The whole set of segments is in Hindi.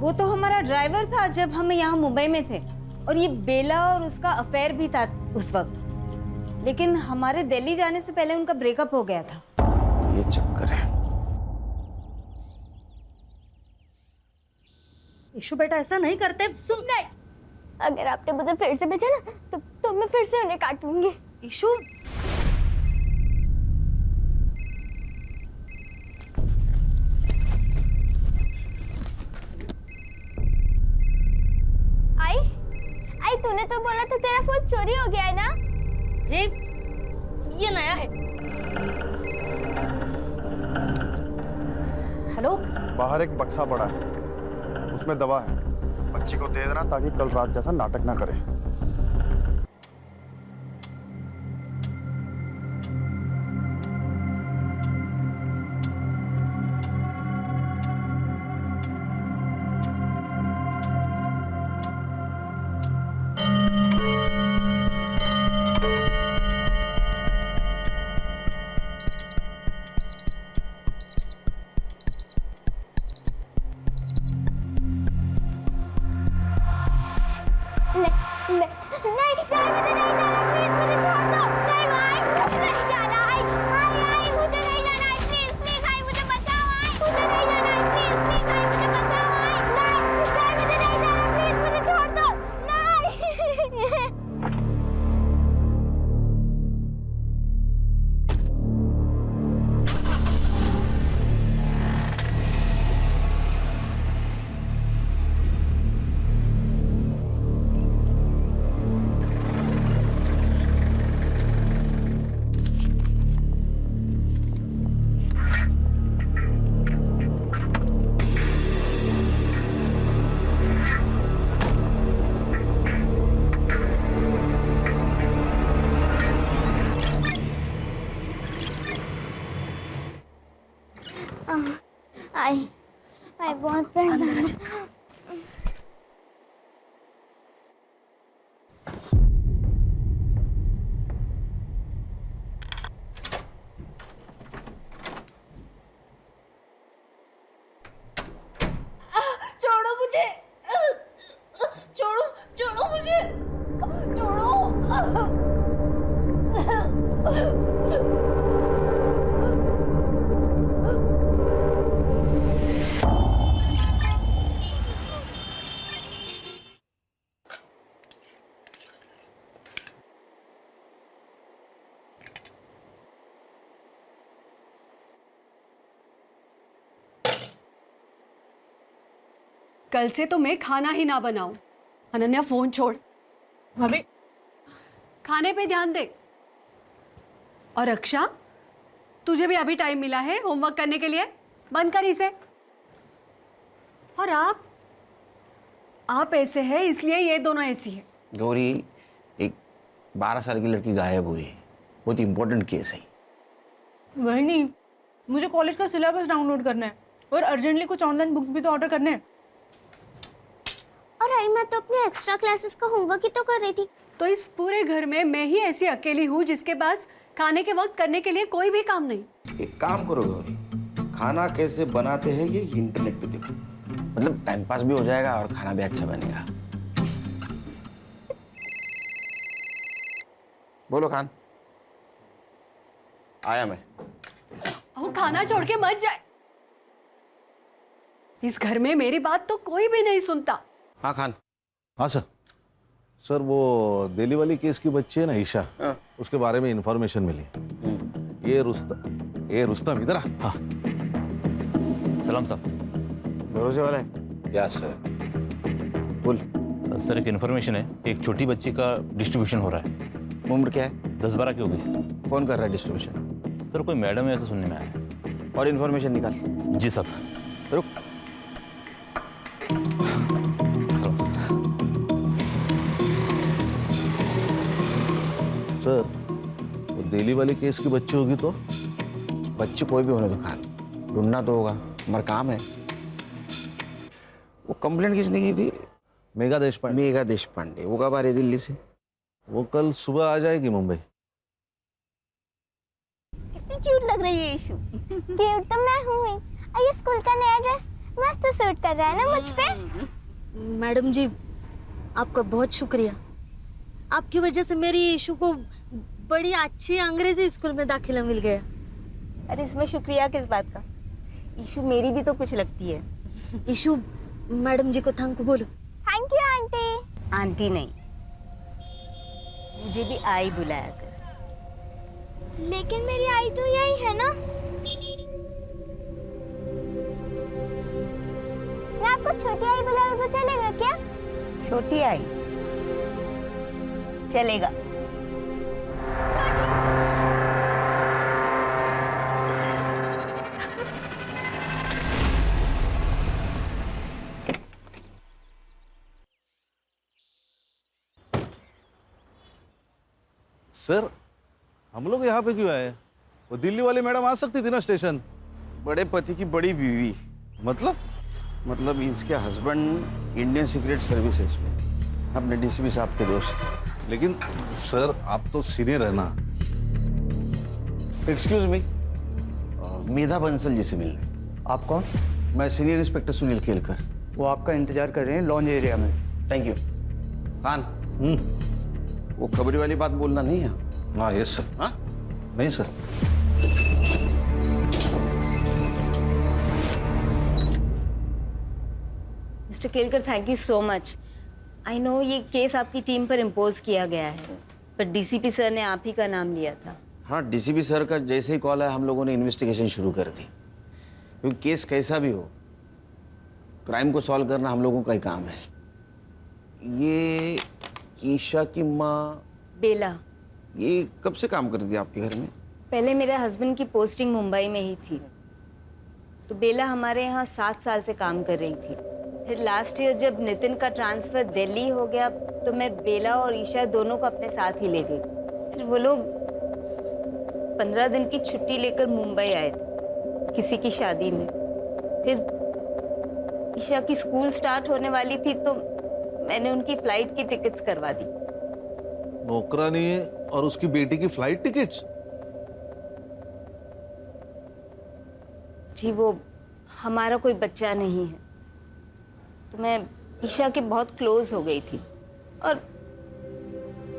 वो तो हमारा ड्राइवर था जब हम यहाँ मुंबई में थे, और ये बेला और उसका अफेयर भी था उस वक्त, लेकिन हमारे दिल्ली जाने से पहले उनका ब्रेकअप हो गया था। ये चक्कर है। ईशु बेटा ऐसा नहीं करते। सुन, नहीं, अगर आपने मुझे फिर से भेजा ना तो मैं फिर से उन्हें काटूंगी। ईशु आई आई, तूने तो बोला था तेरा फोन चोरी हो गया है ना? ये नया है। हेलो, बाहर एक बक्सा पड़ा है, उसमें दवा है, बच्ची को दे देना ताकि कल रात जैसा नाटक ना करे। आई बहुत पैर। छोड़ो मुझे, छोड़ो छोड़ो मुझे, छोड़ो। कल से तो मैं खाना ही ना बनाऊं। अनन्या फोन छोड़, भाभी खाने पे ध्यान दे। और रक्षा, तुझे भी अभी टाइम मिला है होमवर्क करने के लिए, बंद कर इसे। और आप ऐसे हैं इसलिए ये दोनों ऐसी है। गौरी, एक 12 साल की लड़की गायब हुई है, बहुत इंपॉर्टेंट केस है। वही नहीं, मुझे कॉलेज का सिलेबस डाउनलोड करना है और अर्जेंटली कुछ ऑनलाइन बुक्स भी तो ऑर्डर करने हैं। और आई, मैं तो अपने एक्स्ट्रा क्लासेस का होमवर्क ही तो कर रही थी। तो इस पूरे घर में मैं ही ऐसी अकेली हूँ जिसके पास खाने के वक्त करने के लिए कोई भी काम नहीं। एक काम करो गौरी, खाना कैसे बनाते हैं ये इंटरनेट पे देखो, मतलब टाइम पास भी हो जाएगा और खाना भी अच्छा बनेगा। बोलो खान। आया मैं। वो खाना छोड़ के मत जाए। इस घर में मेरी बात तो कोई भी नहीं सुनता। हाँ खान। हाँ सर। सर वो दिल्ली वाली केस की बच्ची है ना ईशा, उसके बारे में इंफॉर्मेशन मिली। ये रुस्तम इधर आ। हाँ सलाम साहब। भरोसे वाला है? या सर। बोल। सर एक इन्फॉर्मेशन है, एक छोटी बच्ची का डिस्ट्रीब्यूशन हो रहा है। उम्र क्या है? 10-12 की हो गई। कौन कर रहा है डिस्ट्रीब्यूशन? सर कोई मैडम है ऐसा सुनने में आया है। और इन्फॉर्मेशन निकाल। जी सर। रुक। सर वो दिल्ली वाली केस की बच्ची होगी तो? बच्ची कोई भी होने दो खान, ढूंढना तो होगा, हमारा काम है। वो कंप्लेंट किसने की थी? मेघा देशपांडे। मेघा देशपांडे। वो कब आ रही दिल्ली से? वो कल सुबह आ जाएगी मुंबई। कितनी क्यूट लग रही है ईशु। क्यूट तो मैं हूँ ही। और ये स्कूल का नया ड्रेस मस्त सूट कर रहा है ना मुझ पे। मैडम जी, आपका बहुत शुक्रिया। आपकी वजह से मेरी ईशू को बड़ी अच्छी अंग्रेजी स्कूल में दाखिला मिल गया। अरे इसमें शुक्रिया किस बात का? ईशू मेरी भी तो कुछ लगती है। ईशू, मैडम जी को थैंक यू बोलो। Thank you aunty. आंटी नहीं, मुझे भी आई बुलाया कर। लेकिन मेरी आई तो यही है ना। मैं आपको छोटी आई बुलाऊं तो चलेगा क्या? छोटी आई चलेगा। सर, हम लोग यहाँ पे क्यों आए? वो दिल्ली वाली मैडम आ सकती थी ना स्टेशन। बड़े पति की बड़ी बीवी, मतलब इसके हस्बैंड इंडियन सीक्रेट सर्विसेज में अपने डीसीपी साहब के दोस्त। लेकिन सर, आप तो सीनियर है ना। एक्सक्यूज मी, मेधा बंसल जी से मिलने। आप कौन? मैं सीनियर इंस्पेक्टर सुनील केलकर। वो आपका इंतजार कर रहे हैं लॉन्ज एरिया में। Thank you. खान, वो खबरी वाली बात बोलना नहीं है। हाँ यस सर। हाँ नहीं sir. Mister Kelkar, thank you so much. I know ये केस आपकी टीम पर इम्पोज किया गया है, पर डीसीपी सर ने आप ही का नाम लिया था। हाँ, डीसीपी सर का जैसे ही कॉल है हम लोगों ने इन्वेस्टिगेशन शुरू कर दी, क्योंकि केस कैसा भी हो, क्राइम को सॉल्व करना हम लोगों का ही काम है। ये ईशा की माँ बेला, ये कब से काम करती है आपके घर में? पहले मेरे हस्बैंड की पोस्टिंग मुंबई में ही थी, तो बेला हमारे यहाँ 7 साल से काम कर रही थी। फिर लास्ट ईयर जब नितिन का ट्रांसफर दिल्ली हो गया, तो मैं बेला और ईशा दोनों को अपने साथ ही ले गई। फिर वो लोग 15 दिन की छुट्टी लेकर मुंबई आए थे किसी की शादी में। फिर ईशा की स्कूल स्टार्ट होने वाली थी, तो मैंने उनकी फ्लाइट की टिकट्स करवा दी। नौकरानी और उसकी बेटी की फ्लाइट टिकट्स? जी, वो हमारा कोई बच्चा नहीं है, तो मैं ईशा के बहुत क्लोज हो गई थी। और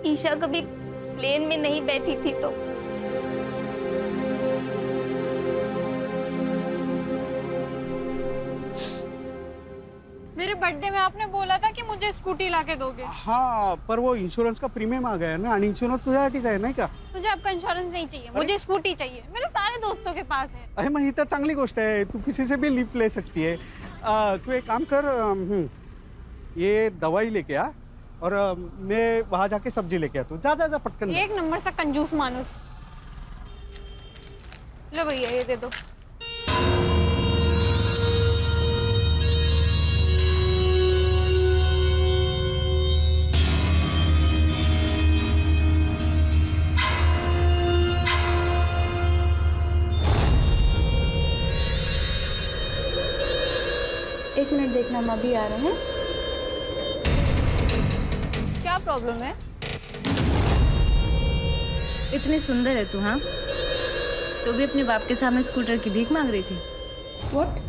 ईशा कभी प्लेन में नहीं बैठी थी, तो मेरे बर्थडे में आपने बोला था कि मुझे स्कूटी लाके दोगे। हाँ, पर वो इंश्योरेंस का प्रीमियम आ गया है ना, आणि इंश्योरेंस तुझ्यासाठीच आहे नाही का? मुझे आपका इंश्योरेंस नहीं चाहिए, मुझे स्कूटी चाहिए। मेरे सारे दोस्तों के पास है। अरे मग ही तर चांगली गोष्ट आहे, तू किसी से भी लिफ्ट ले सकती है। तू एक काम कर, ये दवाई लेके आ और मैं वहाँ जाके सब्जी लेके आता हूँ। जा जा जा पटकन। एक नंबर सा कंजूस मानुस। लो भैया, ये दे दो। एक मिनट देखना, हम अभी आ रहे हैं। क्या प्रॉब्लम है? इतनी सुंदर है तू, हाँ? तो भी अपने बाप के सामने स्कूटर की भीख मांग रही थी। What?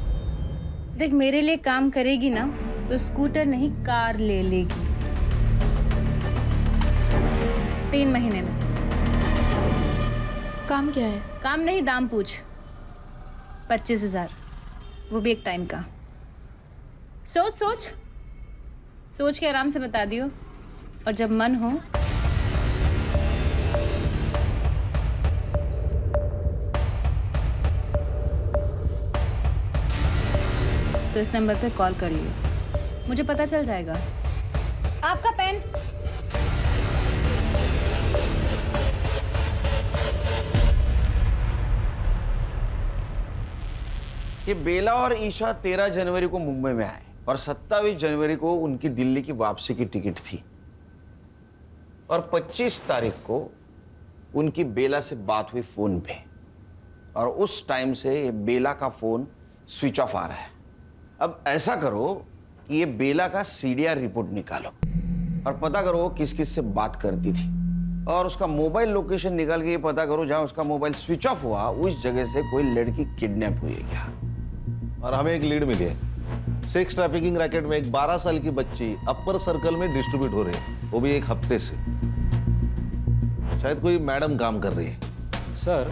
देख, मेरे लिए काम करेगी ना तो स्कूटर नहीं कार ले लेगी 3 महीने में। काम क्या है? काम नहीं, दाम पूछ। 25,000, वो भी एक टाइम का। सोच सोच सोच के आराम से बता दियो, और जब मन हो तो इस नंबर पे कॉल कर लियो, मुझे पता चल जाएगा। आपका पेन। ये बेला और ईशा 13 जनवरी को मुंबई में आए और 27 जनवरी को उनकी दिल्ली की वापसी की टिकट थी, और 25 तारीख को उनकी बेला से बात हुई फोन पे, और उस टाइम से ये बेला का फोन स्विच ऑफ आ रहा है। अब ऐसा करो कि ये बेला का सीडीआर रिपोर्ट निकालो और पता करो वो किस किस से बात करती थी, और उसका मोबाइल लोकेशन निकाल के ये पता करो जहां उसका मोबाइल स्विच ऑफ हुआ उस जगह से कोई लड़की किडनैप हुई है क्या। और हमें एक लीड मिली है। सेक्स ट्रैफिकिंग रैकेट में एक 12 साल की बच्ची अपर सर्कल में डिस्ट्रीब्यूट हो रही है, वो भी एक हफ्ते से। शायद कोई मैडम काम कर रही है। सर,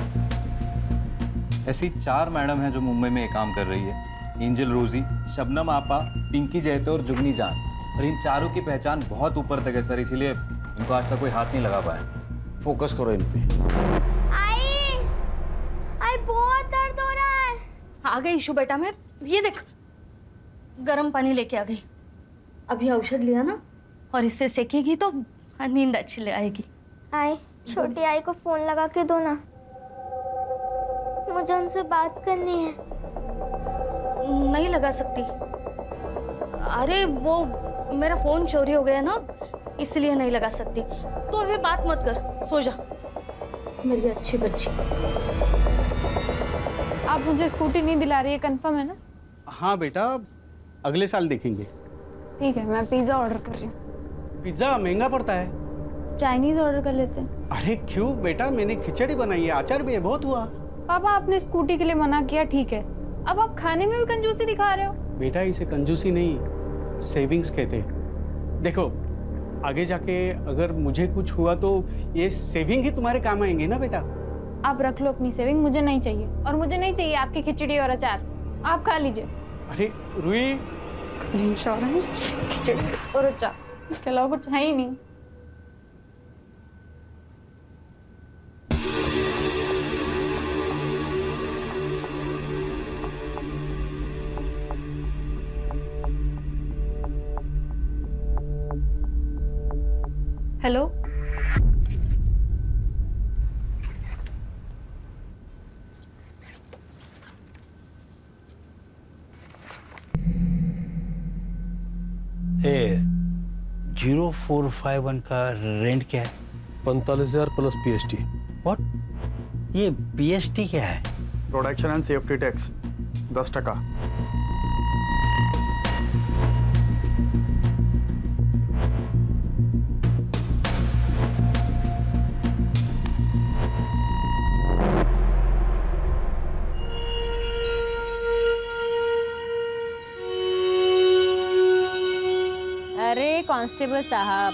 ऐसी 4 मैडम हैं जो मुंबई में ये काम कर रही है। एंजल रोजी, शबनम आपा, पिंकी जैतो और जुगनी जान। और इन चारों की पहचान बहुत ऊपर तक है सर, इसीलिए इनको आज तक कोई हाथ नहीं लगा पाया। फोकस करो इन पे। आई बहुत दर्द हो रहा है। आ गई ईशु बेटा, मैं ये देख गर्म पानी लेके आ गई। अभी औषध लिया ना, और इससे सेकेगी तो नींद अच्छी ले आएगी। आई, छोटी आई को फोन लगा के दो ना, मुझे उनसे बात करनी है। नहीं लगा सकती। अरे वो मेरा फोन चोरी हो गया ना, इसलिए नहीं लगा सकती। तो अभी बात मत कर, सो जा मेरी अच्छी बच्ची। आप मुझे स्कूटी नहीं दिला रही है, कंफर्म है ना? हाँ बेटा, अगले साल देखेंगे। ठीक है, मैं पिज्ज़ा ऑर्डर कर रही हूँ। पिज्ज़ा महंगा पड़ता है। चाइनीज ऑर्डर कर लेते हैं। अरे क्यों बेटा, मैंने खिचड़ी बनाई है, अचार भी है, बहुत हुआ। पापा आपने स्कूटी के लिए मना किया, ठीक है, अब आप खाने में भी कंजूसी दिखा रहे हो। बेटा इसे कंजूसी नहीं, सेविंग्स कहते हैं। देखो आगे जाके अगर मुझे कुछ हुआ तो ये सेविंग ही तुम्हारे काम आएंगे ना बेटा। आप रख लो अपनी सेविंग, मुझे नहीं चाहिए। और मुझे नहीं चाहिए आपकी खिचड़ी और अचार, आप खा लीजिए। अरे रुई, इंश्योरेंस, खिचड़ी और अचार, इसके अलावा कुछ है ही नहीं। हेलो, ए 0451 का रेंट क्या है? 45,000 प्लस PST। व्हाट? ये PST क्या है? Production and safety tax 10%। अरे कांस्टेबल साहब,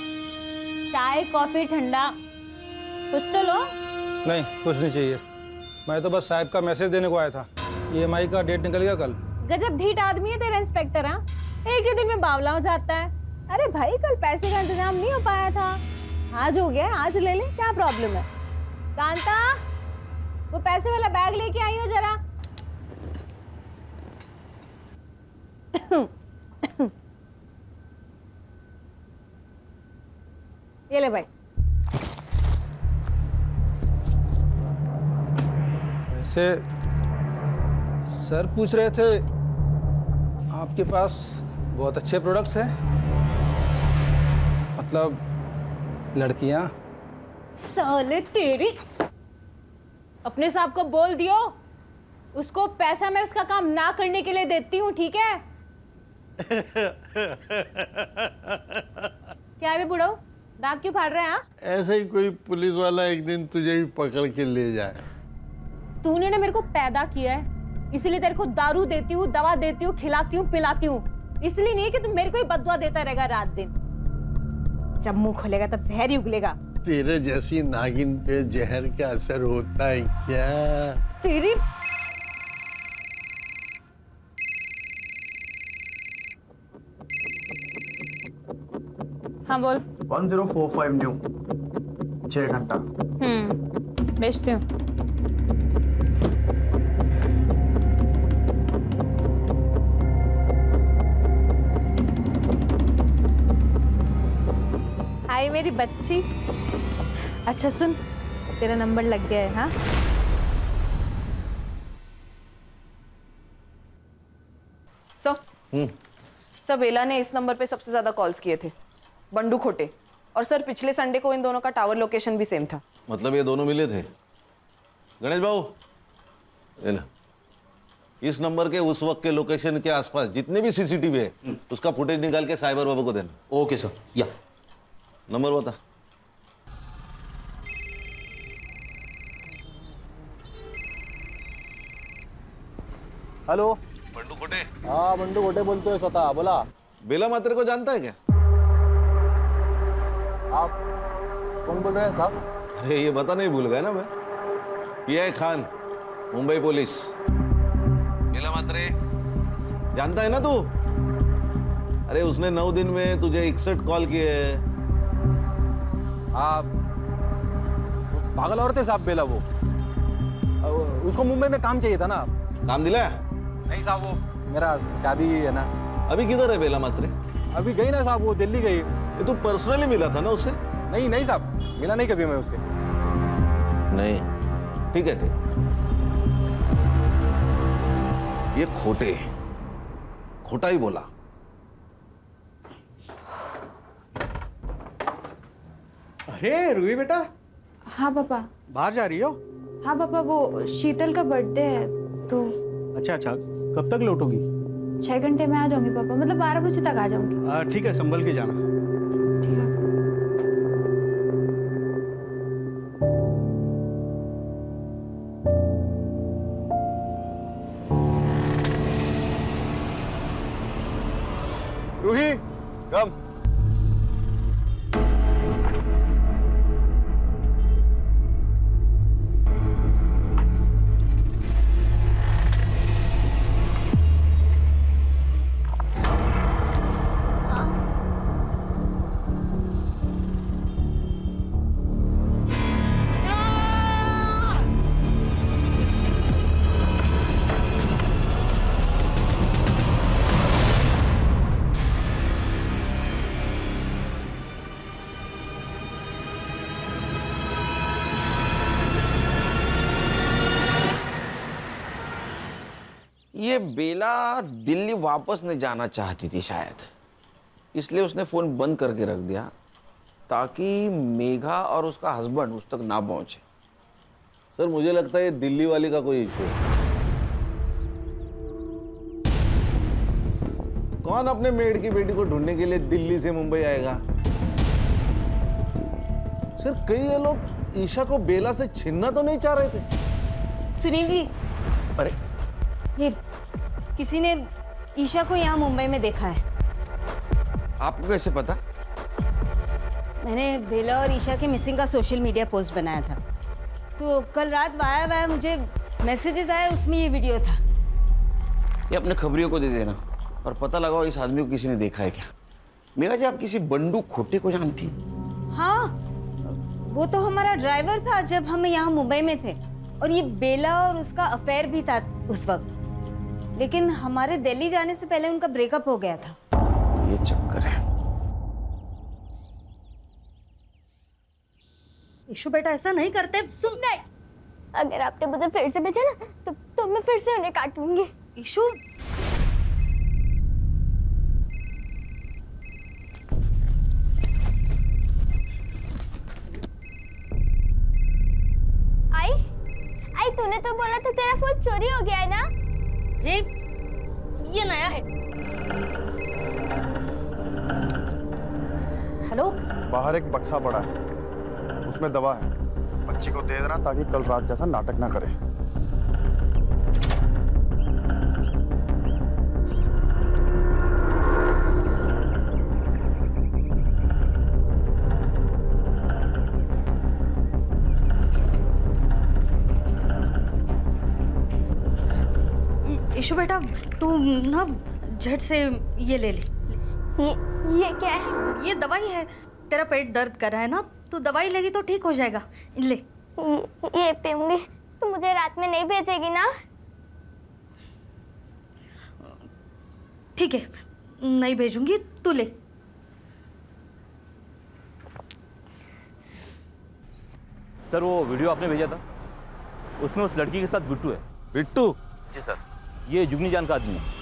चाय कॉफी ठंडा कुछ तो लो। नहीं, कुछ नहीं चाहिए। मैं तो बस साहब का मैसेज देने को आया था। EMI का डेट निकल गया कल। गजब ढीठ आदमी है तेरा इंस्पेक्टर। हाँ, एक ही दिन में बावला हो जाता है। अरे भाई, कल पैसे का इंतजाम नहीं हो पाया था, आज हो गया, आज ले ले, क्या प्रॉब्लम है? कांता, वो पैसे वाला बैग लेके आई हो जरा। ये ले भाई। वैसे सर पूछ रहे थे आपके पास बहुत अच्छे प्रोडक्ट्स हैं, मतलब लड़कियां। साले तेरी, अपने साहब को बोल दियो, उसको पैसा मैं उसका काम ना करने के लिए देती हूँ, ठीक है? क्या है बुढ़ाऊ, दांत क्यों फाड़ रहे हैं? ऐसा ही कोई पुलिस वाला एक दिन तुझे भी पकड़ के ले जाए। तूने ना मेरे को पैदा किया है, इसलिए तेरे को दारू देती हूँ, दवा देती हूँ, खिलाती हूँ, पिलाती हूँ, इसलिए नहीं कि तू मेरे को ही बददुआ देता रहेगा रात दिन। जब मुंह खोलेगा तब जहर ही उगलेगा। तेरे जैसी नागिन पे जहर का असर होता है क्या? तेरी हाँ बोल। 1045 न्यू 6 घंटा। बेचती हूँ। हाय मेरी बच्ची। अच्छा सुन, तेरा नंबर लग गया है। हाँ, सर बेला ने इस नंबर पे सबसे ज्यादा कॉल्स किए थे, बंडू खोटे। और सर पिछले संडे को इन दोनों का टावर लोकेशन भी सेम था। मतलब ये दोनों मिले थे? गणेश बाबू, ये लो। इस नंबर के उस वक्त के लोकेशन के आसपास जितने भी CCTV है उसका फुटेज निकाल के साइबर बाबू को देना। Okay sir. या नंबर बता। हेलो, बंडू खोटे। हाँ बंडू गोटे बोलते हो स्वतः, बोला। बेला मात्रे को जानता है क्या? आप कौन बोल रहे हैं साहब? अरे ये बता नहीं भूल गया ना मैं, पीआई खान, मुंबई पुलिस। बेला मात्रे जानता है ना तू? अरे उसने 9 दिन में तुझे 61 कॉल किए। आप पागल औरत है साहब बेला वो। उसको मुंबई में काम चाहिए था ना। काम दिलाया? नहीं साहब, वो मेरा शादी है ना। अभी किधर है बेला मात्रे? अभी गई ना साहब, वो दिल्ली गई। ये तू पर्सनली मिला था ना उससे? नहीं नहीं साहब, मिला नहीं कभी मैं उसके। नहीं, ठीक है ठीक। ये खोटा ही बोला। अरे रूही बेटा, हाँ पापा। बाहर जा रही हो? हाँ पापा, वो शीतल का बर्थडे है तो। अच्छा अच्छा, कब तक लौटोगी? 6 घंटे में आ जाऊंगी पापा, मतलब 12 बजे तक आ जाऊंगी। ठीक है, संभल के जाना। ठीक है। रूही, कम। ये बेला दिल्ली वापस नहीं जाना चाहती थी शायद, इसलिए उसने फोन बंद करके रख दिया ताकि मेघा और उसका हस्बैंड उस तक ना पहुंचे। सर मुझे लगता है ये दिल्ली वाली का कोई इशू है। कौन अपने मेड की बेटी को ढूंढने के लिए दिल्ली से मुंबई आएगा? सर कई ये लोग ईशा को बेला से छीनना तो नहीं चाह रहे थे? सुनील जी, अरे ये किसी ने ईशा को यहाँ मुंबई में देखा है। आपको कैसे पता? मैंने बेला और ईशा के मिसिंग का सोशल मीडिया पोस्ट बनाया था, तो कल रात वाया मुझे मैसेजेस आए, उसमें ये वीडियो था। ये अपने खबरियों को दे देना और पता लगाओ इस आदमी को किसी ने देखा है क्या। मेघा जी, आप किसी बंडू खोटे को जानती? हाँ, वो तो हमारा ड्राइवर था जब हम यहाँ मुंबई में थे, और ये बेला और उसका अफेयर भी था उस वक्त, लेकिन हमारे दिल्ली जाने से पहले उनका ब्रेकअप हो गया था। ये चक्कर है। ईशु बेटा ऐसा नहीं करते, सुन। नहीं, अगर आपने मुझे फिर से भेजा ना तो मैं फिर से उन्हें काटूंगी। ईशु, आई तूने तो बोला था तेरा फोन चोरी हो गया है ना? ये नया है। हेलो, बाहर एक बक्सा पड़ा है, उसमें दवा है। बच्ची को दे देना ताकि कल रात जैसा नाटक ना करे। ईशु बेटा तू ना झट से ये ले ले। ये क्या है? ये दवाई है। तेरा पेट दर्द कर रहा है ना, तू दवाई लेगी तो ठीक हो जाएगा। ले। ये पीऊंगी। तू मुझे रात में नहीं भेजेगी ना? ठीक है, नहीं भेजूंगी, तू ले। सर वो वीडियो आपने भेजा था, उसमें उस लड़की के साथ बिट्टू है। बिट्टू? जी सर, ये जुगनी जान का आदमी है।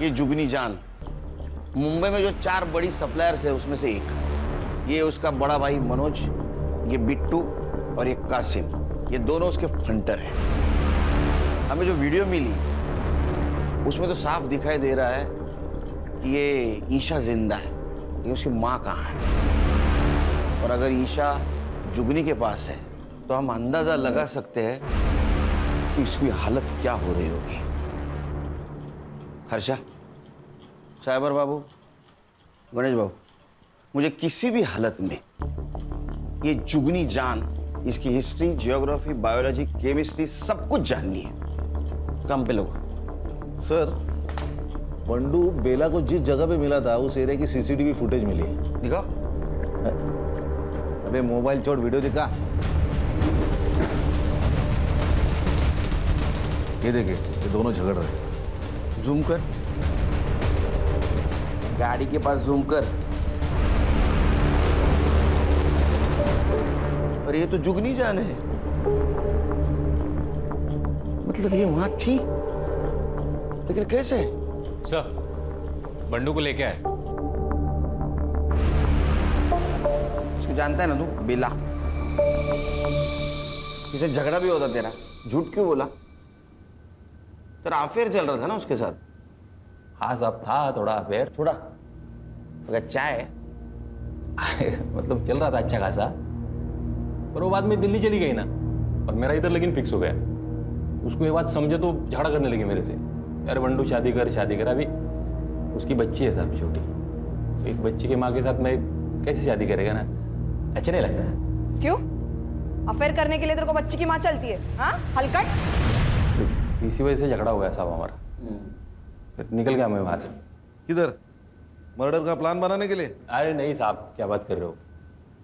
ये जुगनी जान मुंबई में जो 4 बड़ी सप्लायर्स है उसमें से एक। ये उसका बड़ा भाई मनोज, ये बिट्टू और ये कासिम, ये दोनों उसके फंटर हैं। हमें जो वीडियो मिली उसमें तो साफ दिखाई दे रहा है कि ये ईशा जिंदा है, लेकिन उसकी माँ कहाँ है। और अगर ईशा जुगनी के पास है तो हम अंदाजा लगा सकते हैं कि इसकी हालत क्या हो रही होगी। हर्षा, साइबर बाबू, गणेश बाबू, मुझे किसी भी हालत में ये जुगनी जान, इसकी हिस्ट्री, जियोग्राफी, बायोलॉजी, केमिस्ट्री सब कुछ जाननी है। काम पे लोग। सर, बंडू बेला को जिस जगह पे मिला था उस एरिया की सीसीटीवी फुटेज मिली है। दिखाओ। अबे मोबाइल छोड़, वीडियो दिखा। ये देखे, ये दोनों झगड़ रहे हैं। जूम कर, गाड़ी के पास जूम कर। पर ये तो जुगनी जान है, मतलब ये वहां थी, लेकिन कैसे? सर, बंडू को लेके आए। इसको जानता है ना तू, बेला। इसे झगड़ा भी होता तेरा, झूठ क्यों बोला? तेरा अफेयर चल रहा था ना उसके साथ? हाँ साहब, था थोड़ा अफेयर। थोड़ा अगर चाय मतलब चल रहा था अच्छा खासा, पर वो बाद में दिल्ली चली गई ना, और मेरा इधर लेकिन फिक्स हो गया। उसको ये बात समझे तो झगड़ा करने लगी मेरे से, यार बंडू शादी कर शादी कर। अभी उसकी बच्ची है साहब, छोटी। तो एक बच्ची के माँ के साथ मैं कैसे शादी करेगा ना, अच्छा नहीं लगता है। क्यों? अफेयर करने के लिए तेरे को बच्ची की माँ चलती है? हाँ, हलकट। इसी वजह से झगड़ा हो गया साहब हमारा, फिर निकल गया मैं वहां से। किधर? मर्डर का प्लान बनाने के लिए? अरे नहीं साहब, क्या बात कर रहे हो।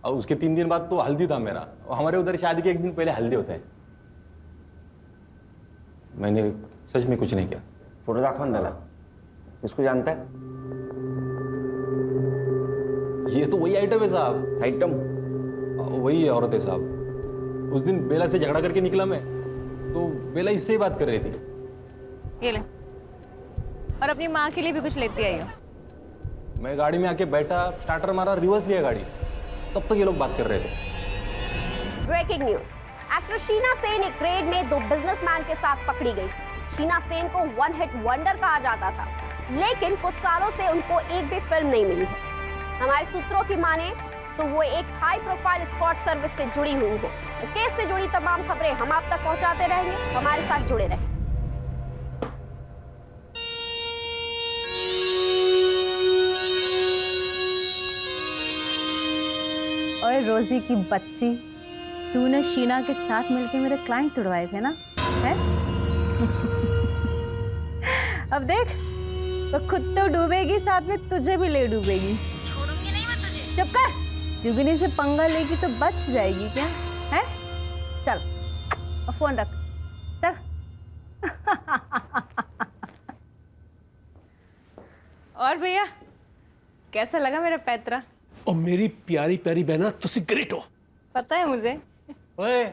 और उसके 3 दिन बाद तो हल्दी था मेरा, और हमारे उधर शादी के 1 दिन पहले हल्दी होता है। मैंने सच में कुछ नहीं किया। फोटो दाखवा ना, इसको जानता है? ये तो वही आइटम है साहब। आइटम? वही है, औरत है साहब। उस दिन बेला से झगड़ा करके निकला मैं, तो बेला इससे ही बात कर रही थी। ये ले, और अपनी माँ के लिए भी कुछ लेती आई हो। मैं गाड़ी में आके बैठा, स्टार्टर मारा, रिवर्स लिया गाड़ी, तब तक ये लोग बात कर रहे थे। Breaking news, actor Sheena Sen एक रेड में 2 बिजनेसमैन के साथ पकड़ी गई। शीना सेन को 1 हिट वंडर कहा जाता था, लेकिन कुछ सालों से उनको एक भी फिल्म नहीं मिली है। हमारे सूत्रों की माने तो वो एक हाई प्रोफाइल स्क्वाड सर्विस से जुड़ी हुई हो। इस केस से जुड़ी तमाम खबरें हम आप तक पहुंचाते रहेंगे, हमारे साथ जुड़े रहें। और रोजी की बच्ची, तूने शीना के साथ मिलके मेरे क्लाइंट तुड़वाए थे ना, है? अब देख, तो खुद तो डूबेगी, साथ में तुझे भी ले डूबेगी। छोड़ूंगी नहीं मैं तुझे। चुप कर, जुगनी से पंगा लेगी तो बच जाएगी क्या, है? चल, और फोन रख, चल। और भैया, कैसा लगा मेरा पैतरा? और मेरी प्यारी प्यारी बहना, तुसी ग्रेट हो। पता है मुझे। ओए,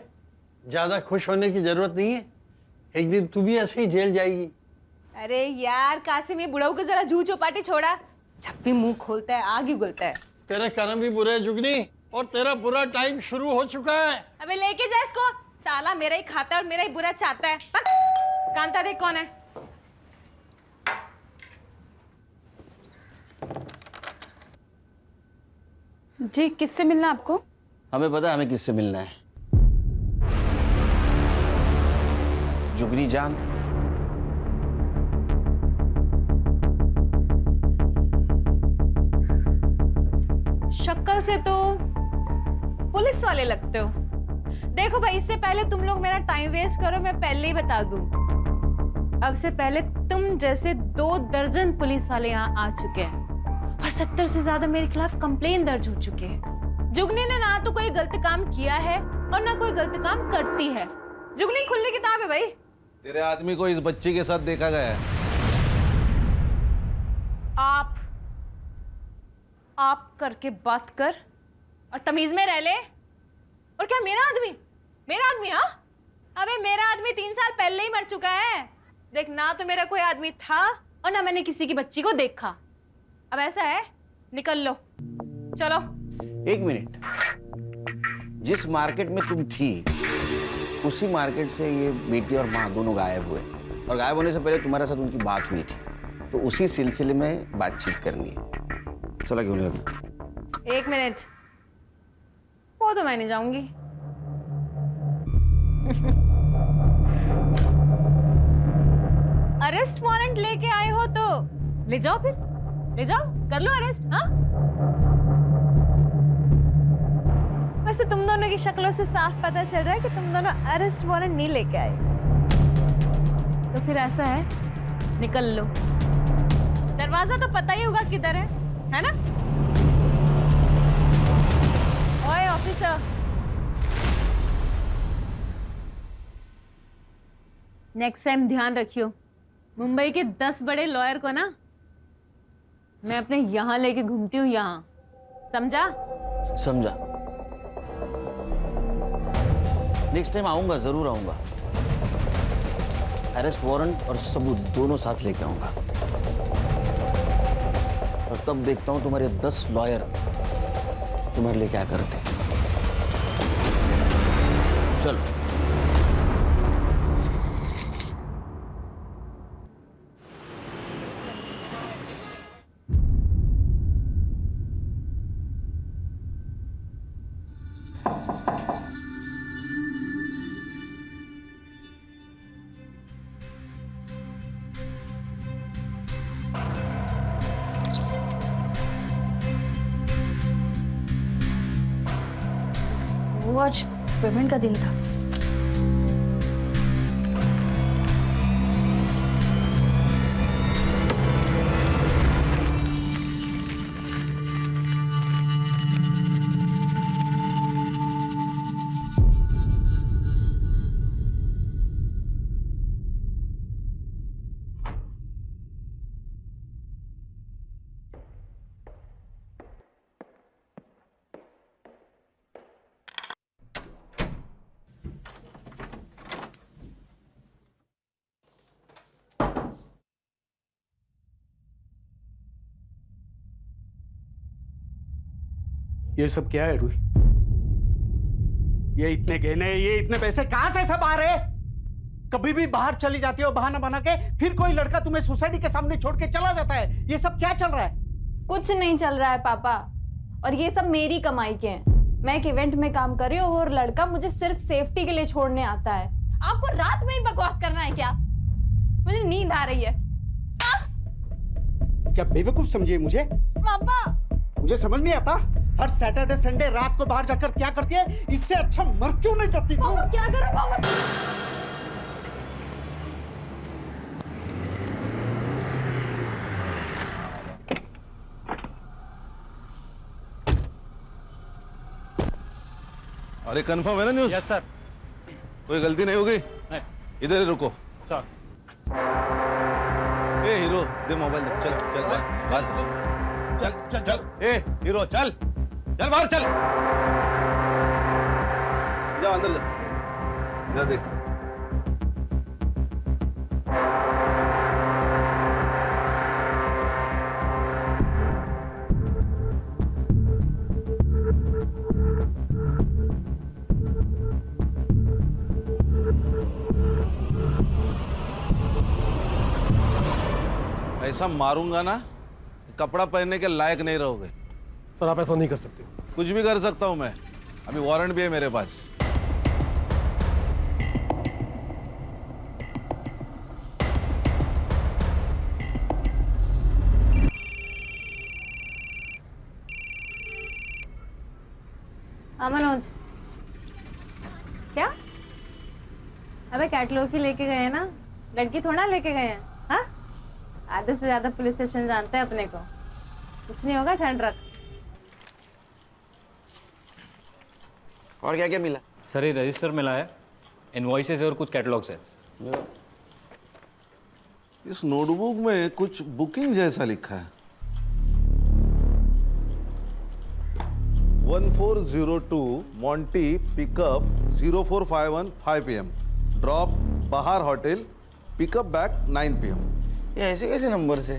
ज्यादा खुश होने की जरूरत नहीं है, एक दिन तू भी ऐसे ही जेल जाएगी। अरे यार कासिम, ये बुढ़ाऊ को जरा जू चौपाटी छोड़ा। जब भी मुंह खोलता है आग ही उगलता है। तेरे कर्म भी बुरे हैं जुगनी, और तेरा बुरा टाइम शुरू हो चुका है। अबे लेके जा इसको, साला मेरा ही खाता है और मेरा ही बुरा चाहता है। कांता देख कौन है। जी, किससे मिलना है आपको? हमें पता है हमें किससे मिलना है। जुगनी जान। शक्ल से तो पुलिस वाले लगते हो। देखो भाई, इससे पहले तुम लोग मेरा टाइम वेस्ट करो, मैं पहले ही बता दूं, अब से पहले तुम जैसे 2 दर्जन पुलिस वाले यहाँ आ चुके हैं, और 70 से ज्यादा मेरे खिलाफ कंप्लेन दर्ज हो चुके हैं। जुगनी ने ना तो कोई गलत काम किया है और ना कोई गलत काम करती है। जुगनी खुली किताब है भाई। तेरे आदमी को इस बच्ची के साथ देखा गया है। आप करके बात कर और तमीज में रह ले। और क्या मेरा आदमी? हाँ, अबे मेरा आदमी 3 साल पहले ही मर चुका है। देख, ना तो मेरा कोई आदमी था और ना मैंने किसी की बच्ची को देखा। अब ऐसा है, निकल लो, चलो। 1 मिनट, जिस मार्केट में तुम थी उसी मार्केट से ये बेटी और माँ दोनों गायब हुए, और गायब होने से पहले तुम्हारे साथ उनकी बात हुई थी, तो उसी सिलसिले में बातचीत करनी है। चला क्यों नहीं अभी? 1 मिनट, वो तो मैं नहीं जाऊंगी। अरेस्ट वारंट लेके आए हो तो ले जाओ, फिर ले जाओ, कर लो अरेस्ट। हाँ, वैसे तुम दोनों की शक्लों से साफ पता चल रहा है कि तुम दोनों अरेस्ट वारंट नहीं लेके आए। तो फिर ऐसा है, निकल लो। दरवाजा तो पता ही होगा किधर है ना? ओए ऑफिसर, नेक्स्ट टाइम ध्यान रखियो, मुंबई के 10 बड़े लॉयर को ना मैं अपने यहां लेके घूमती हूँ, यहां, समझा? समझा। नेक्स्ट टाइम आऊंगा, जरूर आऊंगा। अरेस्ट वारंट और सबूत दोनों साथ लेके आऊंगा, और तब देखता हूं तुम्हारे 10 लॉयर तुम्हारे लिए क्या करते हैं। चलो। वो आज पेमेंट का दिन था। ये सब क्या है रूही? ये इतने गहने, ये इतने पैसे कहां से सब आ रहे? कभी भी बाहर चली जाती हो बहाना बना के, फिर कोई लड़का तुम्हें सोसाइटी के सामने छोड़ के चला जाता है। ये सब क्या चल रहा है? कुछ नहीं चल रहा है पापा, और ये सब मेरी कमाई के हैं। मैं एक इवेंट में काम कर रही हूँ और लड़का मुझे सिर्फ सेफ्टी के लिए छोड़ने आता है। आपको रात में ही बकवास करना है क्या? मुझे नींद आ रही है। क्या बेवकूफ समझिए मुझे? पापा, मुझे समझ नहीं आता, हर सैटरडे संडे रात को बाहर जाकर क्या करती है? इससे अच्छा मर क्यों नहीं जाती? पापा क्या करो पापा? अरे कंफर्म है ना न्यूज़? Yes sir. कोई गलती नहीं होगी? नहीं। इधर ही रुको। सर। ए हीरो, दे मोबाइल दे। चल चल बाहर चल चल चल चल। ए हीरो, चल चल बाहर चल। जा अंदर जा, इधर देख। ऐसा मारूंगा ना, कपड़ा पहनने के लायक नहीं रहोगे। सर आप ऐसा नहीं कर सकते। कुछ भी कर सकता हूं मैं, अभी वारंट भी है मेरे पास। मनोज, क्या? अबे कैटलॉग ही लेके गए हैं ना, लड़की थोड़ा लेके गए हैं। हाँ, आधे से ज्यादा पुलिस स्टेशन जानते हैं अपने को। कुछ नहीं होगा, ठंड रख। और क्या क्या मिला? सर ये रजिस्टर मिला है, इनवॉइसेस और कुछ कैटलॉग्स है। इस नोटबुक में कुछ बुकिंग जैसा लिखा है। 1402 मॉन्टी पिकअप 0451 5 PM, ड्रॉप बाहर होटल, पिकअप बैक 9 PM। ये ऐसे कैसे नंबर से?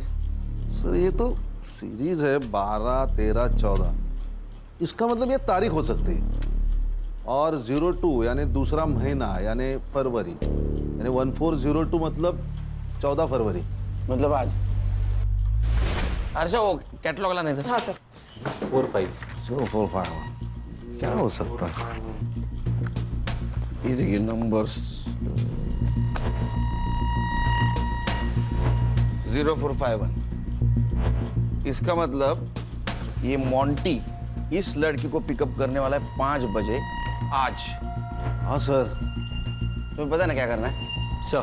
सर ये तो सीरीज है 12, 13, 14। इसका मतलब ये तारीख हो सकती है। और 02 यानी दूसरा महीना यानी फरवरी, यानी 1402 मतलब 14 फरवरी, मतलब आज। अच्छा वो कैटलॉग लाने थे। हाँ सर। 0451 क्या हो सकता है? ये देखिए नंबर्स। 0451। इसका मतलब ये मोंटी इस लड़की को पिकअप करने वाला है 5 बजे आज। हाँ सर। तुम्हें पता है ना क्या करना है? सर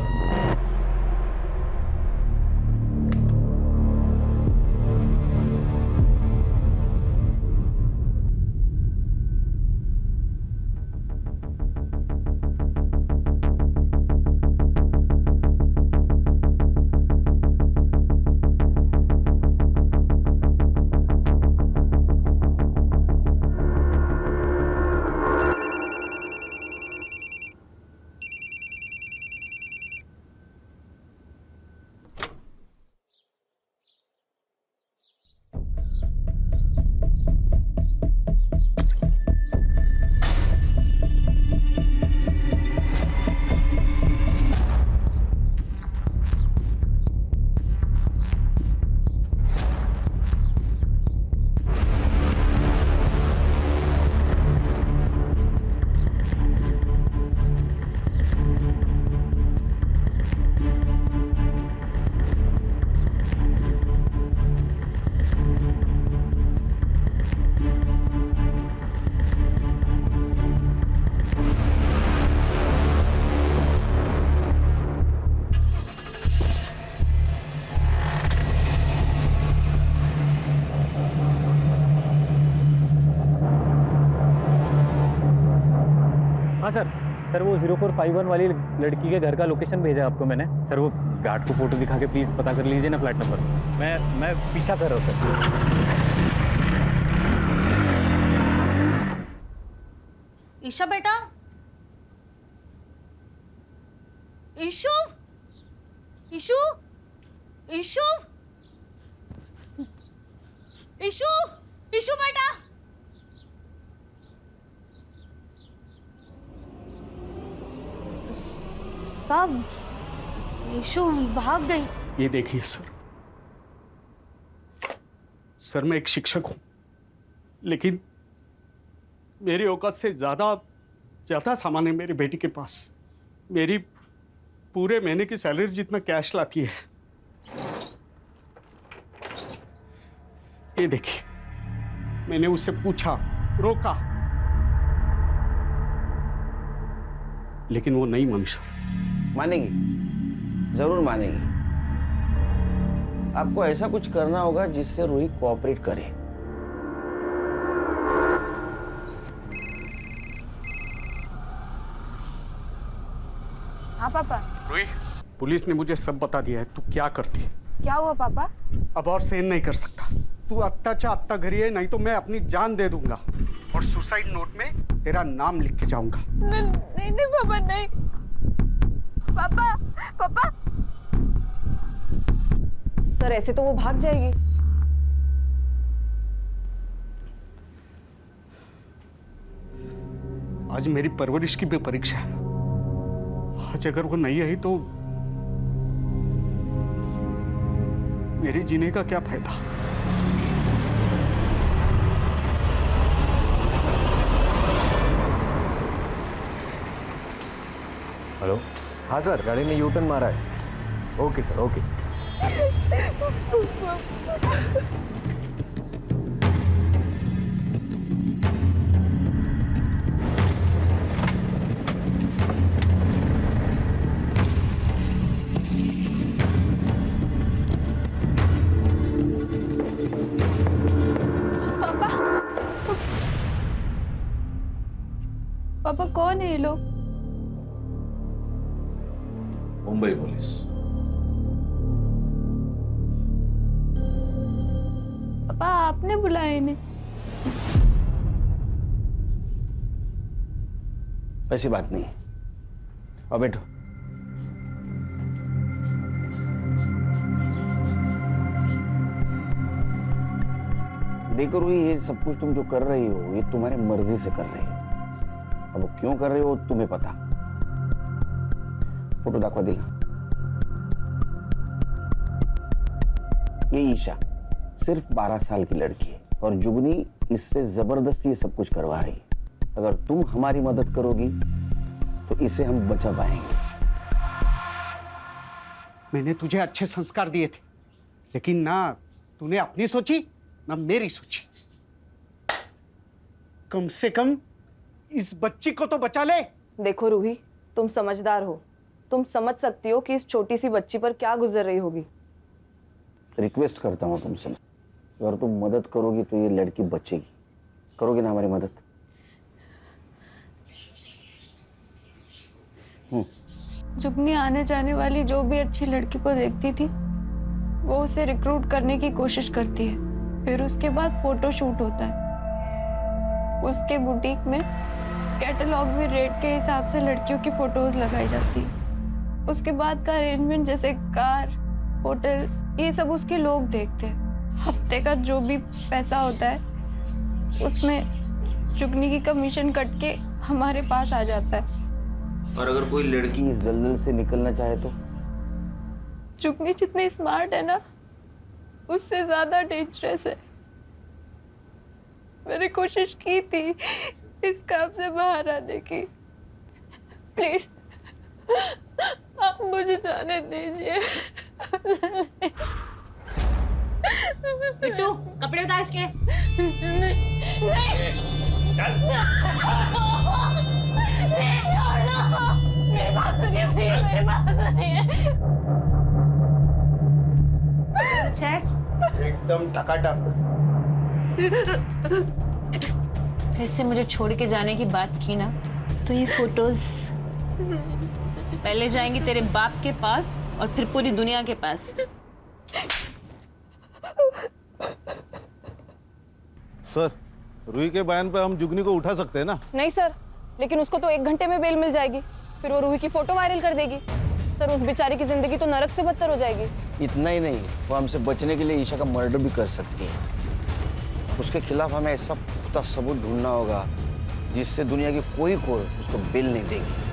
हाँ सर वो 0451 वाली लड़की के घर का लोकेशन भेजा आपको मैंने। सर वो गार्ड को फोटो दिखा के प्लीज पता कर लीजिए ना फ्लैट नंबर। मैं पीछा कर रहा हूँ सर। ईशा बेटा, ईशु, ईशु, ईशु, ईशु, ईशु बेटा। साहब, ईशु भाग गई। ये देखिए सर मैं एक शिक्षक हूं, लेकिन मेरी औकात से ज्यादा सामान है मेरी बेटी के पास। मेरी पूरे महीने की सैलरी जितना कैश लाती है। ये देखिए, मैंने उससे पूछा, रोका, लेकिन वो नहीं मानी सर। मानेगी, जरूर मानेगी। आपको ऐसा कुछ करना होगा जिससे रूही कोऑपरेट करे। हाँ पापा। रूही, पुलिस ने मुझे सब बता दिया है। तू क्या करती है? क्या हुआ पापा? अब और सहन नहीं कर सकता। तू अत्ता अत्ता घरी है, नहीं तो मैं अपनी जान दे दूंगा और सुसाइड नोट में तेरा नाम लिख के जाऊंगा। नहीं नहीं पापा, नहीं पापा। पापा सर ऐसे तो वो भाग जाएगी। आज मेरी परवरिश की भी परीक्षा है। आज अगर वो नहीं आई तो मेरे जीने का क्या फायदा? हेलो। हाँ सर, गाड़ी ने यू टर्न मारा है। Okay sir, okay. पापा कौन है ये लोग? मुंबई पुलिस। पापा आपने बुलाया इन्हें? वैसी बात नहीं है। अब बैठो। देखो रूही, ये सब कुछ तुम जो कर रही हो ये तुम्हारी मर्जी से कर रही हो। अब वो क्यों कर रही हो तुम्हें पता। फोटो दाखवा दिला। ये ईशा सिर्फ 12 साल की लड़की है और जुगनी इससे जबरदस्ती ये सब कुछ करवा रही है। अगर तुम हमारी मदद करोगी तो इसे हम बचा पाएंगे। मैंने तुझे अच्छे संस्कार दिए थे, लेकिन ना तूने अपनी सोची ना मेरी सोची। कम से कम इस बच्ची को तो बचा ले। देखो रूही, तुम समझदार हो, तुम समझ सकती हो कि इस छोटी सी बच्ची पर क्या गुजर रही होगी। रिक्वेस्ट करता हूँ तुमसे, अगर तुम मदद करोगी तो ये लड़की बचेगी। करोगी ना हमारी मदद? जुगनी आने जाने वाली जो भी अच्छी लड़की को देखती थी वो उसे रिक्रूट करने की कोशिश करती है। फिर उसके बाद फोटो शूट होता है। उसके बुटीक में कैटलॉग में रेट के हिसाब से लड़कियों की फोटोज लगाई जाती है। उसके बाद का अरेंजमेंट जैसे कार, होटल, ये सब उसके लोग देखते हैं। हफ्ते का जो भी पैसा होता है उसमें जुगनी की कमीशन कट के हमारे पास आ जाता है। और अगर कोई लड़की इस दलदल से निकलना चाहे तो? जुगनी जितनी स्मार्ट है ना उससे ज्यादा डेंजरस है। मैंने कोशिश की थी इस काम से बाहर आने की। प्लीज आप मुझे जाने दीजिए। बिट्टू, कपड़े उतार इसके। मेरी बात सुनिए प्लीज, मेरी बात सुनिए। अच्छा है? एकदम टकाटक। फिर से मुझे छोड़ के जाने की बात की ना तो ये फोटोज पहले जाएंगी तेरे बाप के पास और फिर पूरी दुनिया के पास। सर, रूही के बयान पे हम जुगनी को उठा सकते हैं ना? नहीं सर, लेकिन उसको तो 1 घंटे में बेल मिल जाएगी। फिर वो रूही की फोटो वायरल कर देगी। सर, उस बेचारी की जिंदगी तो नरक से बदतर हो जाएगी। इतना ही नहीं, वो हमसे बचने के लिए ईशा का मर्डर भी कर सकती है। उसके खिलाफ हमें ऐसा पुख्ता सबूत ढूंढना होगा जिससे दुनिया की कोई कोर्ट उसको बेल नहीं देगी।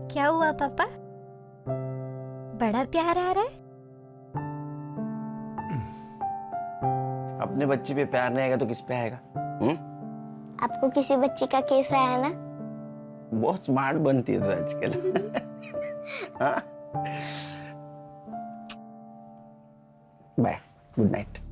क्या हुआ पापा? बड़ा प्यार आ रहा है? अपने बच्चे पे प्यार नहीं आएगा तो किस पे आएगा? आपको किसी बच्ची का केस आया ना? बहुत स्मार्ट बनती है तो आजकल। हाँ? Bye, good night.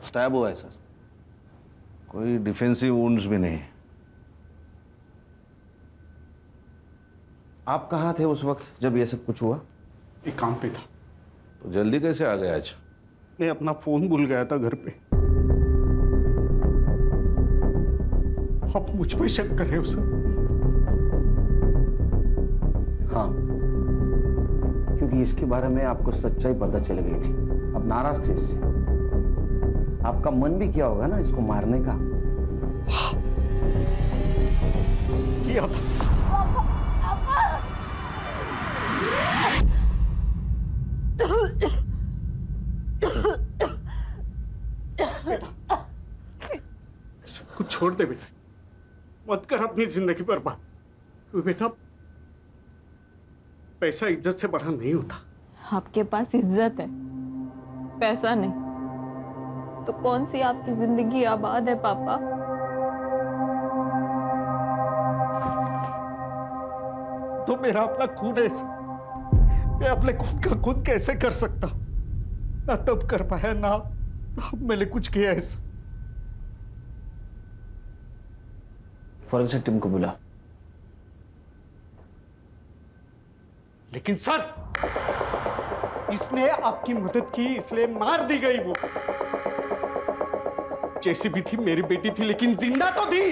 स्टैब हुआ है सर, कोई डिफेंसिव वुंड्स भी नहीं। आप कहाँ थे उस वक्त जब ये सब कुछ हुआ? एक काम पे था। तो जल्दी कैसे आ गए आज? मैं अपना फोन भूल गया था घर पे। आप मुझ पे शक कर रहे हो सर? हाँ, क्योंकि इसके बारे में आपको सच्चाई पता चल गई थी। अब नाराज थे इससे। आपका मन भी किया होगा ना इसको मारने का। किया था। सब कुछ छोड़ दे बेटा, मत कर अपनी जिंदगी बर्बाद। बेटा, पैसा इज्जत से बड़ा नहीं होता। आपके पास इज्जत है, पैसा नहीं, तो कौन सी आपकी जिंदगी आबाद है पापा? तो मेरा अपना खून है, मैं अपने खुद का खुद कैसे कर सकता, ना तब कर पाया ना अब मैंने कुछ किया ऐसा। फॉरेंसिक टीम को बुला। लेकिन सर, इसने आपकी मदद की इसलिए मार दी गई। वो जैसी भी थी मेरी बेटी थी, लेकिन जिंदा तो थी।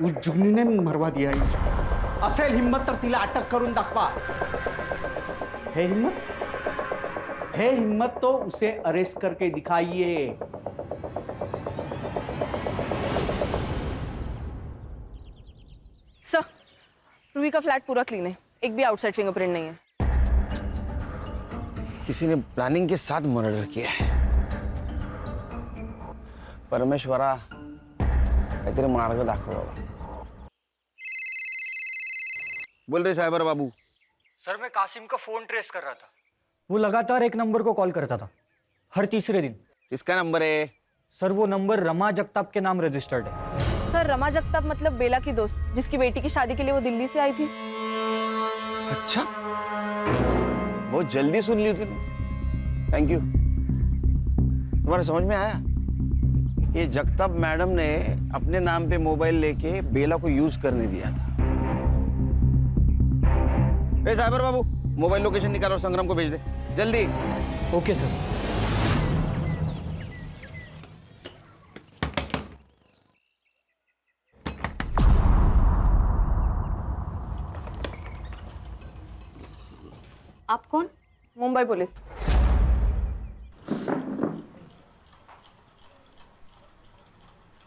वो जुगनी ने मरवा दिया इसे। असेल हिम्मत तर तिला अटक करून दाखवा। है हिम्मत? है हिम्मत तो उसे अरेस्ट करके दिखाइए। सर, रूही का फ्लैट पूरा क्लीन है, एक भी आउटसाइड फिंगरप्रिंट नहीं है। किसी ने प्लानिंग के साथ मर्डर किया है। परमेश्वरा काहीतरी मार्ग दाखव बाबा। बोल रहे साइबर बाबू। सर, मैं कासिम का फोन ट्रेस कर रहा था। वो लगातार एक नंबर को कॉल करता था, हर तीसरे दिन। किसका नंबर है? सर, वो नंबर रमा जगताप के नाम रजिस्टर्ड है। सर, रमा जगताप मतलब बेला की दोस्त, जिसकी बेटी की शादी के लिए वो दिल्ली से आई थी। अच्छा, बहुत जल्दी सुन ली तूने। Thank you. तुम्हारे समझ में आया? ये जगताप मैडम ने अपने नाम पे मोबाइल लेके बेला को यूज करने दिया था। ए साइबर बाबू, मोबाइल लोकेशन निकाल और संग्राम को भेज दे जल्दी। Okay sir. आप कौन? मुंबई पुलिस।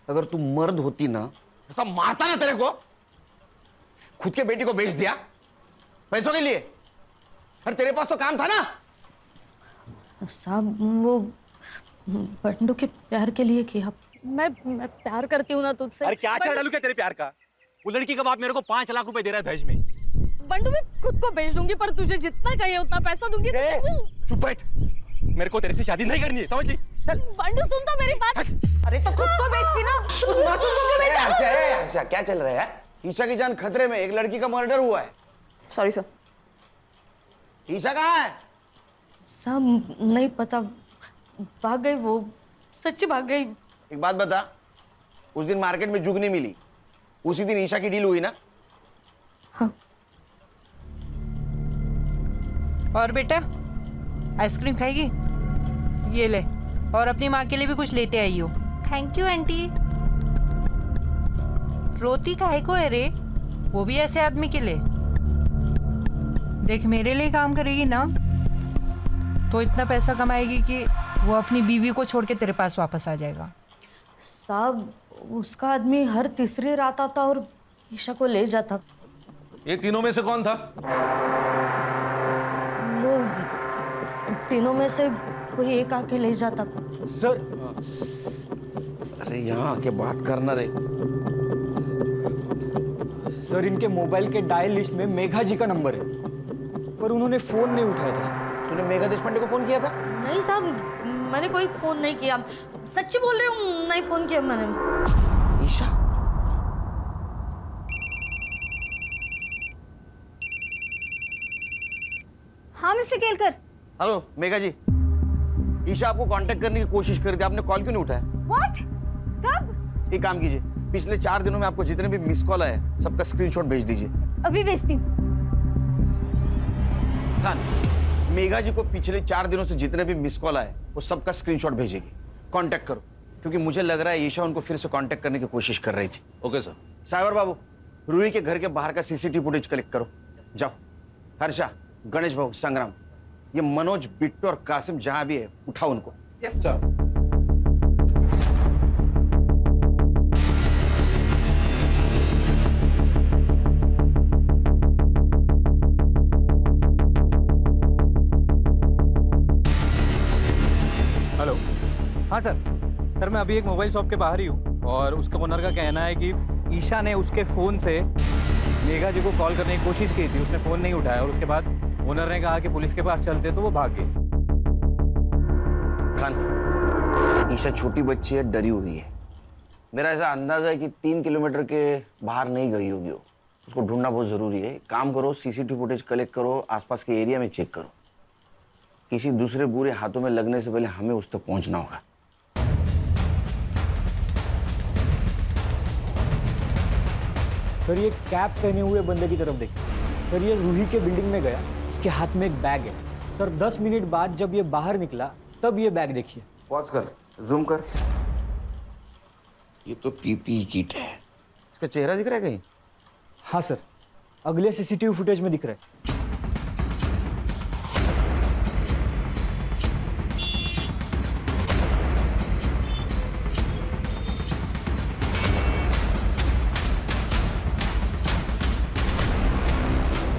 अगर तू मर्द होती ना, ऐसा मारता ना तेरे को। खुद के बेटी को बेच दिया पैसों के लिए। अरे तेरे पास तो काम था ना। साहब, वो बंडू के प्यार के लिए किया। मैं प्यार करती हूँ ना तुझसे। अरे क्या चाल डालू क्या तेरे प्यार का? वो लड़की का बाप मेरे को 5 लाख रुपए दे रहा है दहेज में। बंडू, मैं खुद को बेच दूंगी, पर तुझे जितना चाहिए उतना पैसा दूंगी। चुप बैठ, मेरे को तेरे से शादी नहीं करनी है, समझ ली? बंडू, सुन तो मेरी बात। अरे तो खुद को बेचती ना, उस मासूम को बेचा। हर्षा, क्या चल रहा है? ईशा की जान खतरे में, एक लड़की का मर्डर हुआ है। Sorry sir. ईशा कहाँ है? साहब, नहीं पता, भाग गई वो, सच्ची भाग गई। एक बात बता, उस दिन मार्केट में जुगनी मिली, उसी दिन ईशा की डील हुई ना? हाँ। और बेटा, आइसक्रीम खाएगी? ये ले, और अपनी माँ के लिए भी कुछ लेते आई हो। Thank you aunty. रोती काहे को है रे? वो भी ऐसे आदमी के लिए। देख, मेरे लिए काम करेगी ना तो इतना पैसा कमाएगी कि वो अपनी बीवी को छोड़ के तेरे पास वापस आ जाएगा। साहब, उसका आदमी हर तीसरी रात आता और ईशा को ले जाता। ये तीनों में से कौन था? वो तीनों में से कोई एक आके ले जाता। सर, अरे यहाँ आके बात करना रे। सर, इनके मोबाइल के डायल लिस्ट में मेघा जी का नंबर है, पर उन्होंने फोन नहीं उठाया था सर। तूने मेघा देशपांडे को फोन किया था? नहीं साहब, मैंने कोई फोन नहीं किया। सच्ची बोल रही हूँ, नहीं फोन किया मैंने। ईशा? हाँ मिस्टर केलकर। हेलो मेघा जी, ईशा आपको कांटेक्ट करने की कोशिश कर रही थी, आपने कॉल क्यों नहीं उठाया? व्हाट? कब? एक काम कीजिए, पिछले 4 दिनों में आपको जितने भी मिस कॉल आए सबका स्क्रीनशॉट भेज दीजिए। अभी भेजती हूँ। खान, मेघा जी को पिछले 4 दिनों से जितने भी मिस कॉल आए वो सबका स्क्रीनशॉट भेजेगी। कांटेक्ट करो, क्योंकि मुझे लग रहा है ईशा उनको फिर से कांटेक्ट करने की कोशिश कर रही थी। Okay sir. साइबर बाबू, रूही के घर के बाहर का सीसीटीवी फुटेज कलेक्ट करो। जाओ। हर्षा, गणेश भाऊ, संग्राम, ये मनोज, बिट्टू और कासिम जहां भी है उठाओ उनको। Yes sir. हेलो। हाँ सर, मैं अभी एक मोबाइल शॉप के बाहर ही हूँ और उसके ओनर का कहना है कि ईशा ने उसके फ़ोन से मेघा जी को कॉल करने की कोशिश की थी, उसने फ़ोन नहीं उठाया और उसके बाद ओनर ने कहा कि पुलिस के पास चलते तो वो भाग गई। खान, ईशा छोटी बच्ची है, डरी हुई है। मेरा ऐसा अंदाजा है कि 3 किलोमीटर के बाहर नहीं गई होगी वो। उसको ढूंढना बहुत ज़रूरी है। काम करो, सीसीटीवी फुटेज कलेक्ट करो, आसपास के एरिया में चेक करो। किसी दूसरे बुरे हाथों में लगने से पहले हमें उस तक पहुंचना होगा। सर ये कैप पहने हुए बंदे की तरफ देखिए। सर ये रूही के बिल्डिंग में गया, इसके हाथ में एक बैग है। सर 10 मिनट बाद जब ये बाहर निकला तब ये बैग देखिए। पॉज कर, जूम कर। ये तो पीपीई किट है। इसका चेहरा दिख रहा है कहीं? हाँ सर, अगले सीसीटीवी फुटेज में दिख रहा है।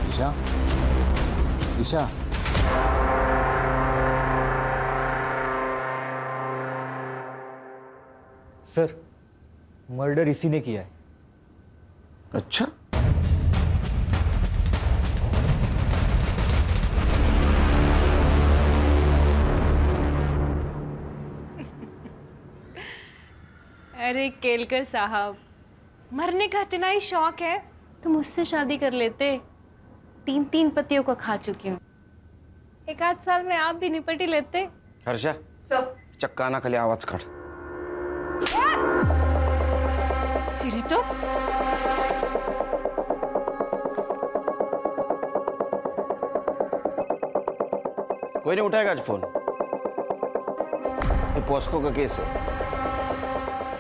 ईशा, ईशा, सर मर्डर इसी ने किया है। अच्छा, अरे केलकर साहब, मरने का इतना ही शौक है तो मुझसे शादी कर लेते। 3 पतियों को खा चुकी हूँ, 1 आध साल में आप भी निपट ही लेते। हर्षा, चक्का ना खाली आवाज काढ। चिरी तो कोई नहीं उठाएगा आज फोन। ये पॉस्को का केस है।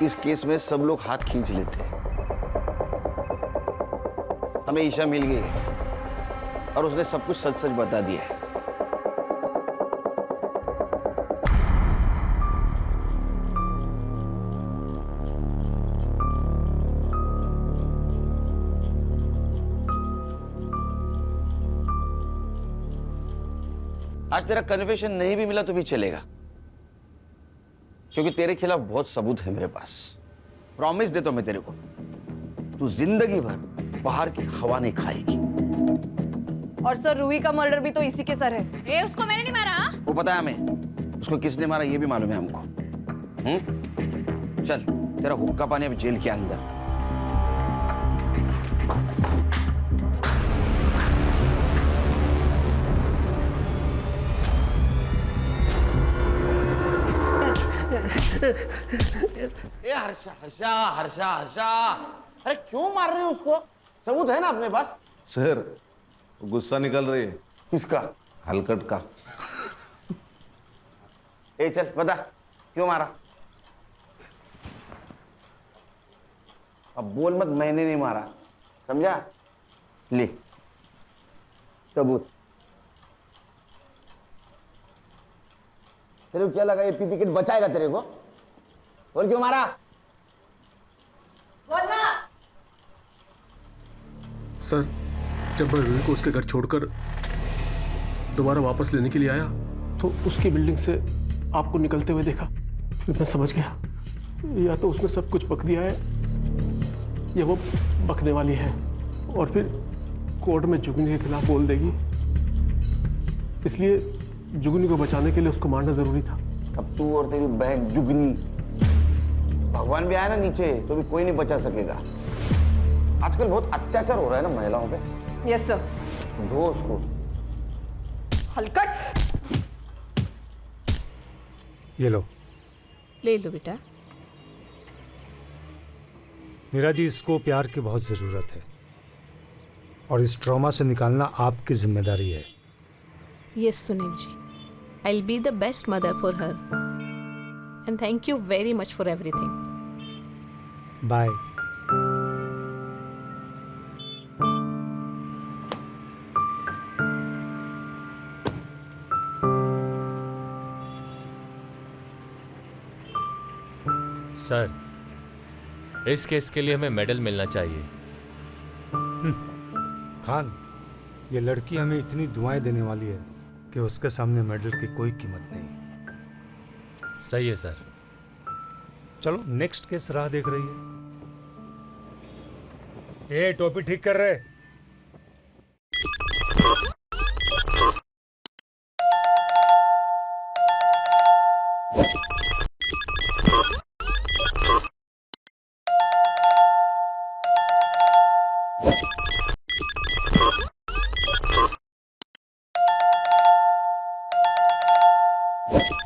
इस केस में सब लोग हाथ खींच लेते हैं। हमें ईशा मिल गई है और उसने सब कुछ सच सच बता दिया है। आज तेरा कन्फेशन नहीं भी मिला तो भी चलेगा, क्योंकि तेरे खिलाफ बहुत सबूत है मेरे पास। प्रॉमिस देता हूं मैं तेरे को, तू जिंदगी भर बाहर की हवा नहीं खाएगी। और सर रूही का मर्डर भी तो इसी के सर है। उसको मैंने नहीं मारा। वो पता है हमें, उसको किसने मारा ये भी मालूम है हमको। चल, तेरा हुक्का पानी अब जेल के अंदर। ए हर्षा, हर्षा, हर्षा, हर्षा, अरे क्यों मार रहे हो उसको? सबूत है ना अपने पास। सर गुस्सा निकल रही है। किसका? हलकट का। ए चल बता, क्यों मारा? अब बोल मत मैंने नहीं मारा, समझा? ले सबूत। तेरे को क्या लगा ये पीपी किट बचाएगा तेरे को? बोल क्यों मारा? बोलना। सर जब मैं रूही को उसके घर छोड़कर दोबारा वापस लेने के लिए आया तो उसकी बिल्डिंग से आपको निकलते हुए देखा। फिर मैं समझ गया या तो उसने सब कुछ बक दिया है या वो बकने वाली है, और फिर कोर्ट में जुगनी के खिलाफ बोल देगी। इसलिए जुगनी को बचाने के लिए उसको मारना जरूरी था। अब तू और तेरी बहन जुगनी, भगवान भी आया ना नीचे तो भी कोई नहीं बचा सकेगा। आजकल बहुत अत्याचार हो रहा है ना महिलाओं पे। Yes sir. धो उसको। हलकट। ये लो। ले लो बेटा। मीरा जी, इसको प्यार की बहुत ज़रूरत है और इस ट्रॉमा से निकालना आपकी जिम्मेदारी है। Yes, Sunil ji. I'll be the best mother for her. And thank you very much for everything. Bye. Sir, इस केस के लिए हमें मेडल मिलना चाहिए। खान, ये लड़की हमें इतनी दुआएं देने वाली है कि उसके सामने मेडल की कोई कीमत नहीं। सही है सर। चलो नेक्स्ट केस राह देख रही है। ए टोपी ठीक कर रहे। है